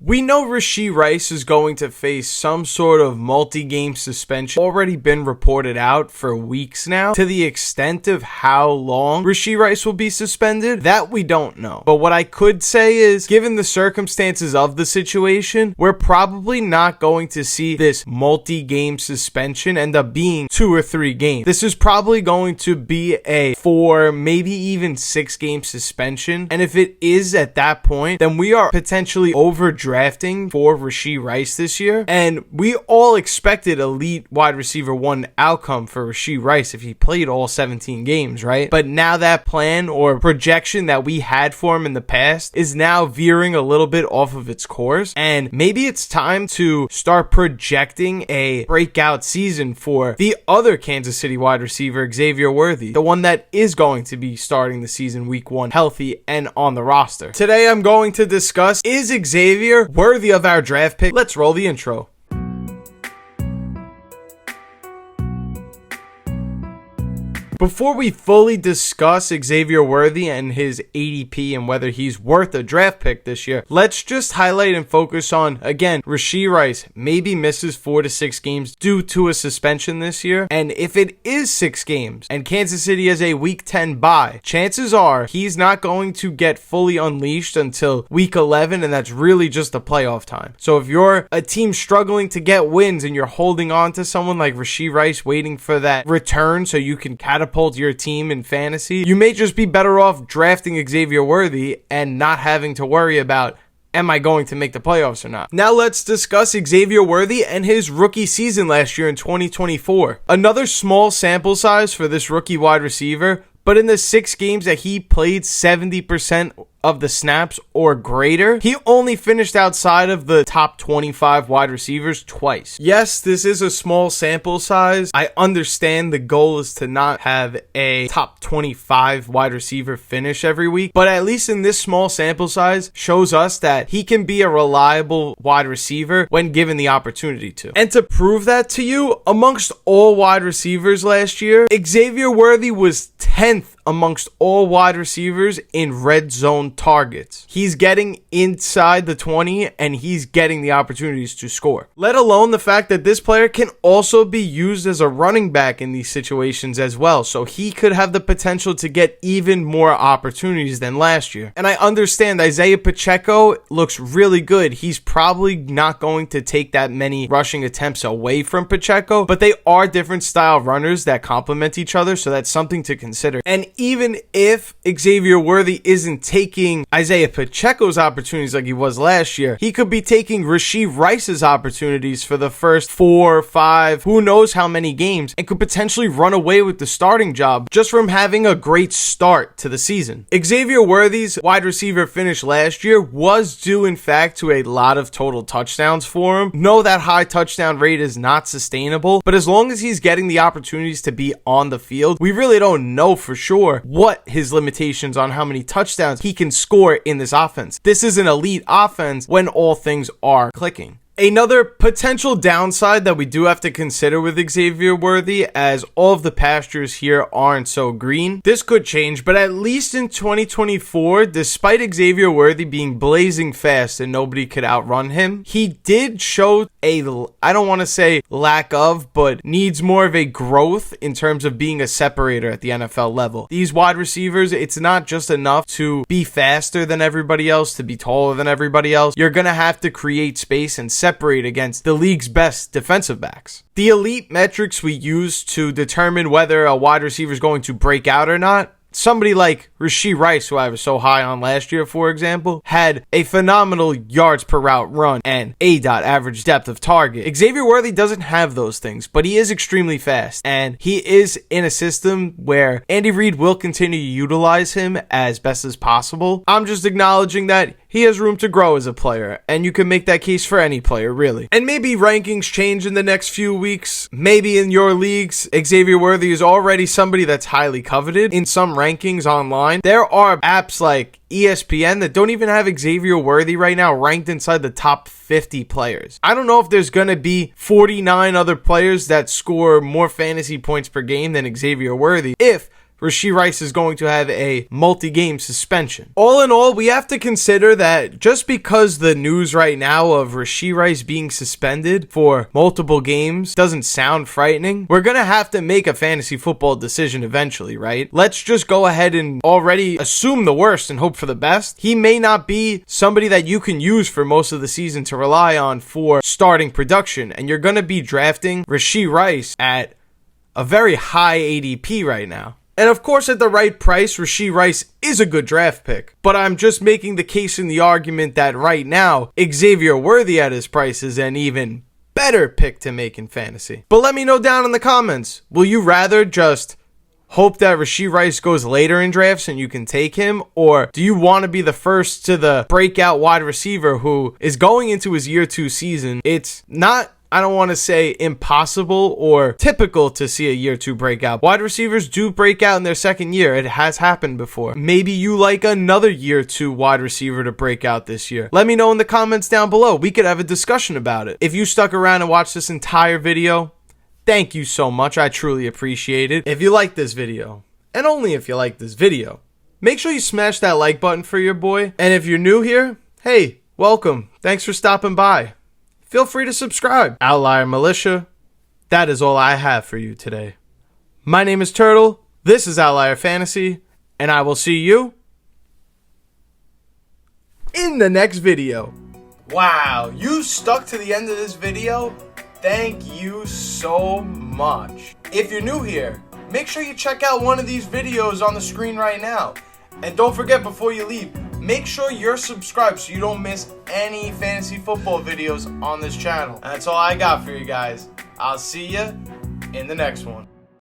We know Rashee Rice is going to face some sort of multi-game suspension. Already been reported out for weeks now. To the extent of how long Rashee Rice will be suspended, that we don't know. But what I could say is, given the circumstances of the situation, we're probably not going to see this multi-game suspension end up being 2 or 3 games. This is probably going to be a 4, maybe even 6 game suspension. And if it is at that point, then we are potentially overdrafting for Rashee Rice this year. And we all expected elite wide receiver 1 outcome for Rashee Rice if he played all 17 games, right? But now that plan or projection that we had for him in the past is now veering a little bit off of its course. And maybe it's time to start projecting a breakout season for the other Kansas City wide receiver, Xavier Worthy, the one that is going to be starting the season week 1 healthy and on the roster. Today I'm going to discuss, is Xavier worthy of our draft pick? Let's roll the intro. Before we fully discuss Xavier Worthy and his ADP and whether he's worth a draft pick this year, let's just highlight and focus on, again, Rashee Rice maybe misses 4 to 6 games due to a suspension this year. And if it is 6 games and Kansas City has a week 10 bye, chances are he's not going to get fully unleashed until week 11, and that's really just the playoff time. So if you're a team struggling to get wins and you're holding on to someone like Rashee Rice waiting for that return so you can catapult your team in fantasy, you may just be better off drafting Xavier Worthy and not having to worry about, am I going to make the playoffs or not? Now let's discuss Xavier Worthy and his rookie season last year in 2024. Another small sample size for this rookie wide receiver, but in the 6 games that he played 70% of the snaps or greater, he only finished outside of the top 25 wide receivers twice. Yes, this is a small sample size. I understand the goal is to not have a top 25 wide receiver finish every week, but at least in this small sample size shows us that he can be a reliable wide receiver when given the opportunity to. And to prove that to you, amongst all wide receivers last year, Xavier Worthy was 10th amongst all wide receivers in red zone targets. He's getting inside the 20 and he's getting the opportunities to score. Let alone the fact that this player can also be used as a running back in these situations as well. So he could have the potential to get even more opportunities than last year. And I understand Isaiah Pacheco looks really good. He's probably not going to take that many rushing attempts away from Pacheco, but they are different style runners that complement each other. So that's something to consider. And even if Xavier Worthy isn't taking Isaiah Pacheco's opportunities like he was last year, he could be taking Rashee Rice's opportunities for the first 4 or 5, who knows how many games, and could potentially run away with the starting job just from having a great start to the season. Xavier Worthy's wide receiver finish last year was due in fact to a lot of total touchdowns for him. No, that high touchdown rate is not sustainable, but as long as he's getting the opportunities to be on the field, we really don't know for sure what his limitations on how many touchdowns he can score in this offense. This is an elite offense when all things are clicking. Another potential downside that we do have to consider with Xavier Worthy, as all of the pastures here aren't so green. This could change, but at least in 2024, despite Xavier Worthy being blazing fast and nobody could outrun him, he did show a, I don't want to say lack of, but needs more of a growth in terms of being a separator at the NFL level. These wide receivers, it's not just enough to be faster than everybody else, to be taller than everybody else. You're going to have to create space and separate against the league's best defensive backs. The elite metrics we use to determine whether a wide receiver is going to break out or not, somebody like Rashee Rice, who I was so high on last year, for example, had a phenomenal yards per route run and average depth of target. Xavier Worthy doesn't have those things, but he is extremely fast, and he is in a system where Andy Reid will continue to utilize him as best as possible. I'm just acknowledging that he has room to grow as a player, and you can make that case for any player, really. And maybe rankings change in the next few weeks. Maybe in your leagues, Xavier Worthy is already somebody that's highly coveted in some rankings online. There are apps like ESPN that don't even have Xavier Worthy right now ranked inside the top 50 players. I don't know if there's going to be 49 other players that score more fantasy points per game than Xavier Worthy if Rashee Rice is going to have a multi-game suspension. All in all, we have to consider that just because the news right now of Rashee Rice being suspended for multiple games doesn't sound frightening, we're going to have to make a fantasy football decision eventually, right? Let's just go ahead and already assume the worst and hope for the best. He may not be somebody that you can use for most of the season to rely on for starting production, and you're going to be drafting Rashee Rice at a very high ADP right now. And of course, at the right price, Rashee Rice is a good draft pick. But I'm just making the case in the argument that right now, Xavier Worthy at his price is an even better pick to make in fantasy. But let me know down in the comments, will you rather just hope that Rashee Rice goes later in drafts and you can take him? Or do you want to be the first to the breakout wide receiver who is going into his year 2 season? It's not, I don't want to say impossible or typical to see a year 2 breakout. Wide receivers do break out in their second year. It has happened before. Maybe you like another year 2 wide receiver to break out this year. Let me know in the comments down below. We could have a discussion about it. If you stuck around and watched this entire video, thank you so much. I truly appreciate it. If you like this video, and only if you like this video, make sure you smash that like button for your boy. And if you're new here, hey, welcome. Thanks for stopping by. Feel free to subscribe. Outlier Militia, that is all I have for you today. My name is Turtle, this is Outlier Fantasy, and I will see you in the next video. Wow, you stuck to the end of this video? Thank you so much. If you're new here, make sure you check out one of these videos on the screen right now. And don't forget, before you leave, make sure you're subscribed so you don't miss any fantasy football videos on this channel. And that's all I got for you guys. I'll see you in the next one.